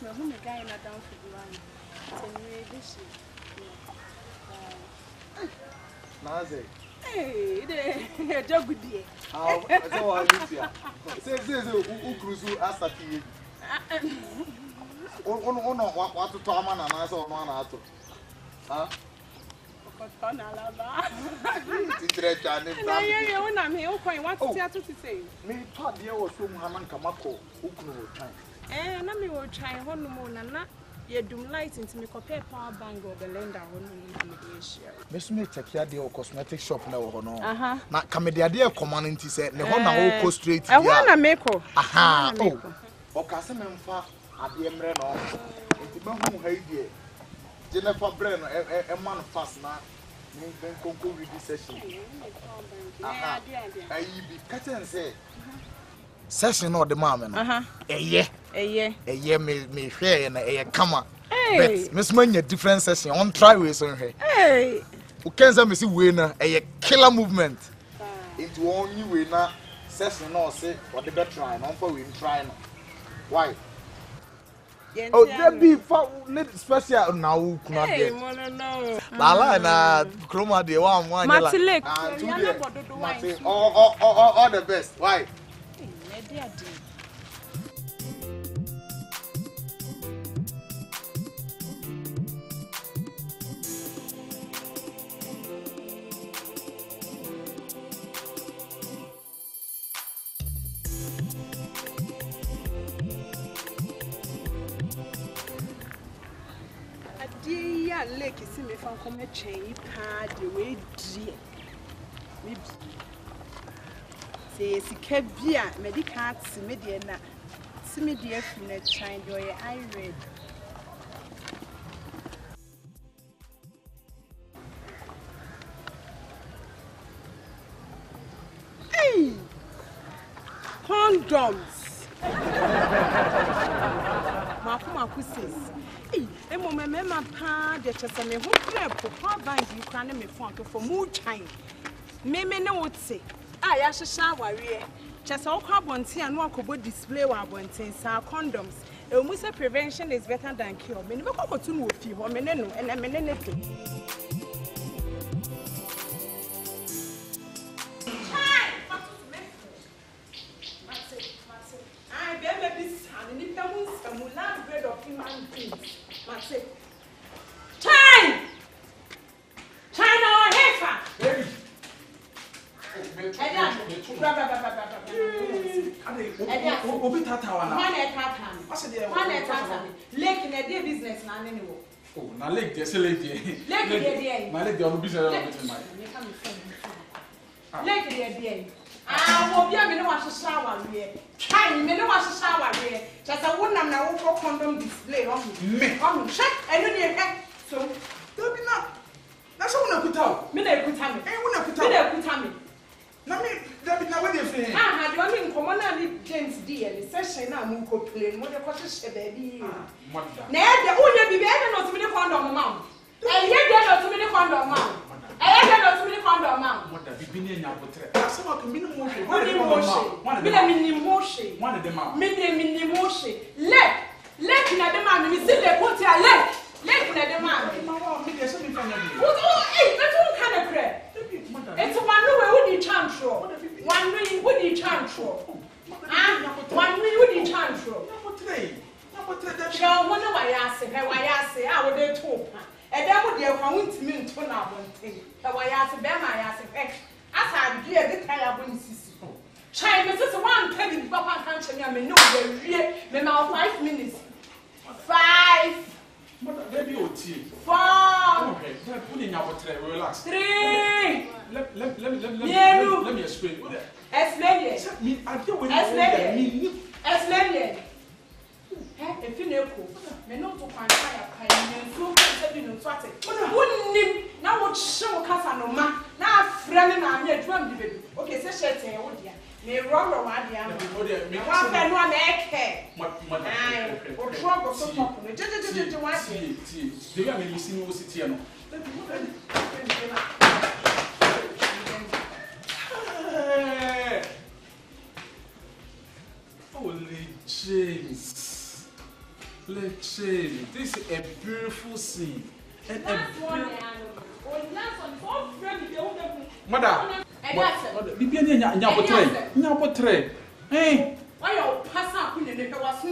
me who me guy na down for the one. Anyway, this Naze. Hey, the dog good day. How so I miss ya. Say ukruzu asati. Ono what to talk man na so no na ato. Ah. Ko na lava. Interest and Na ye una me o coin what to say. Me thought there was so muhanan kamako ukru time. Na me will try hon mo na ye dum light into me compare power bank or blender hon mo me share. Miss me check here the cosmetic shop na wo no. Na kamede ade e command nti say ne ho na wo ko straight here. E ho na me ko. Aha. O ka se me mfa ade emre no. Nti ma hu ha ide. Jennifer Breno e man fast na me ben konko read session. Aha. Ayi bi katen say session no the mama no. Eye me hwe na eye kama. But Miss Manya different session on try way so hwe. Hey. U kenza me see way na eye killer movement. Into on you way na session no say what the better try no for we try no. Why? Oh, there be for special now kuna Hey, get. no. La na chroma de one Matilek. All the best. Why? Lake see me from come chain pa the way dear. Me say sika bia medical see me there na see me there from the chain do I read. Hey, condoms. Ma says. Hey, mama pa de chese me ho prep power bank you can me phone for mu chan. Me ne would say. Ah, ya hihya aware. Chese wo kwa bonte anu akobo display wa bonte sa condoms. E mu say prevention is better than cure. Me ne be kokotu no ofi ho me ne no ene me ne to. Oh, na leg there, say leg there. Leg there. My leg there, no business with my. Leg there. Ah, wo bia me no wa shower we. Try me no wa shower we. Just a won na wo condom display on me. On check enu dey heck. So, don't be na. Na so una kuta. Me na kuta me. Una kuta. Me na kuta me. Na me, that be na what dey say. Ah, do me nkomo na ni James D and session na mu ko play mo dey ko hye baby. Na e de unya bibi e de no to me condom ma. E ye de no to me condom ma. E ye de no to me condom ma. Mother bibi ni nya potre. Asa wa ko mi ni mo hwe. Me na mi ni mo hwe. One de ma. Me ni mo hwe. Leg na de ma me see the put here leg na de ma. Ma wa me dey so mi fanya bi. Hey, that's all kind of crap. It's one way with the chantro. One way with the chantro. One way with the chantro. Show one of my ass, I would do too. And that would be a wound me to now one thing. But why ask them my ass effect? As I do the tire when sister. China, this is one penny, Papa can't tell me I may know the now 5 minutes. 5. Baby, oh, tea. 4. Okay, put in your potre, relax. 3. Let me explain. Explain. If you know, me not to find fire, and so you know, what it wouldn't now what show Casanoma. Now, friend, and I'm here drum the baby. Okay, so share say, oh dear. May run around the other. One and one egg. Or trouble so popular. Just do you have any single city? Holy James. Literally, this is a beautiful scene. And Mother, hey, why your pastor was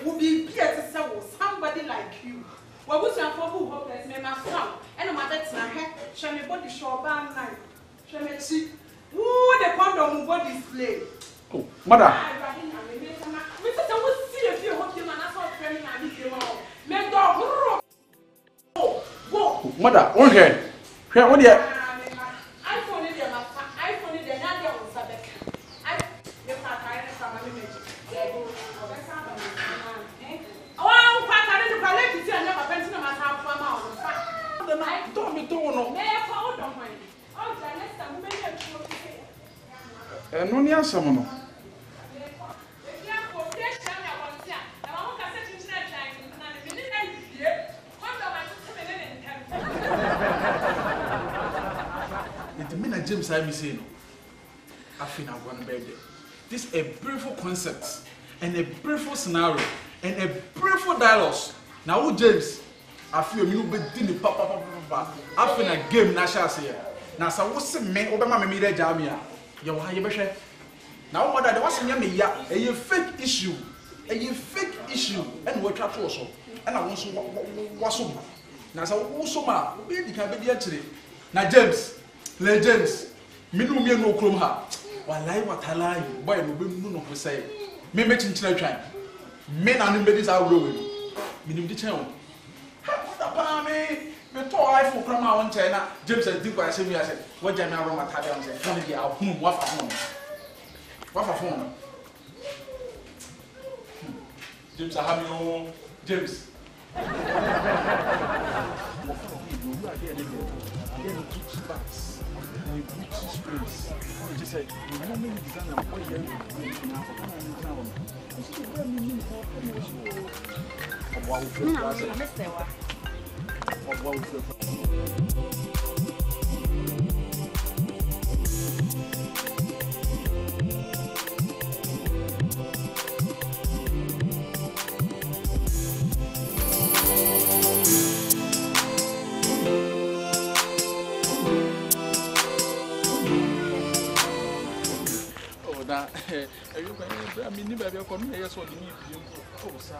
would be here to say somebody like you. What was your father who hopeless me my son? And my that's my head, shall me body show band night. Shall me see who the condom body display. oh, Mother. Mother, on here. Here, what do you? iPhone is there, iPhone is there, not there on Sabbath. I the Patay from my image. Oh, Patay, the palette is never pension of my house from our farm. Don't be doing no. May I call them when? Oh, the next time, maybe I'm sure to say. And no near someone. James, I'm saying, I think I'm going to bed. This is a beautiful concept and a beautiful scenario and a beautiful dialogue. Now, James, I feel you be doing papa. I feel a game national here. Now, so what's the man over my media jamia? You are you better. Now, what there was a fake issue, and we're trapped also. And I want to what's so. Now, so also, ma, baby can be there today. Now, James. Legends, minimum no croma. While what I lie, boy, no say. Me making children. Men and ladies are growing. Minimum the channel. What me told I for Crama on China. James and Dick, I said, what Jana Roma Tadian said, funny, I'll whom what for home. What for home? James, I have your James. Just say, I mean, never have come here so you oh, sir.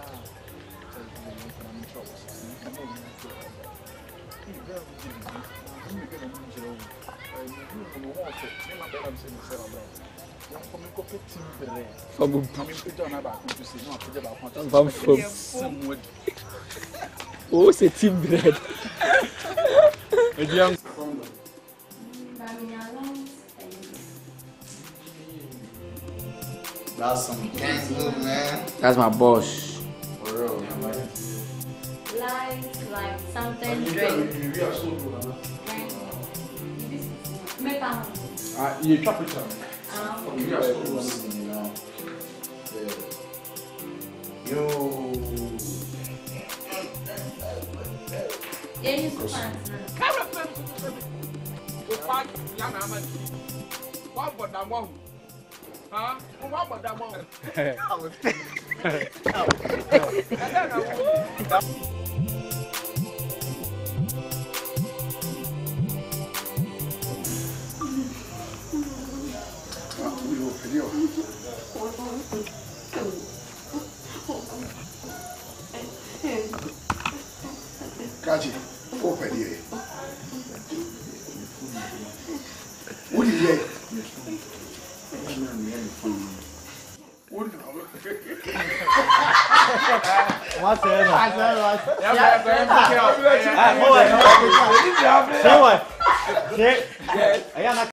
Oh, c'est team bread. That's some gang move, man. That's my boss. For real. Like something drink. You chop it up. Yo. Yeah, you can find Huh? What about that one? Kaji, open here. What is it? What's it? What's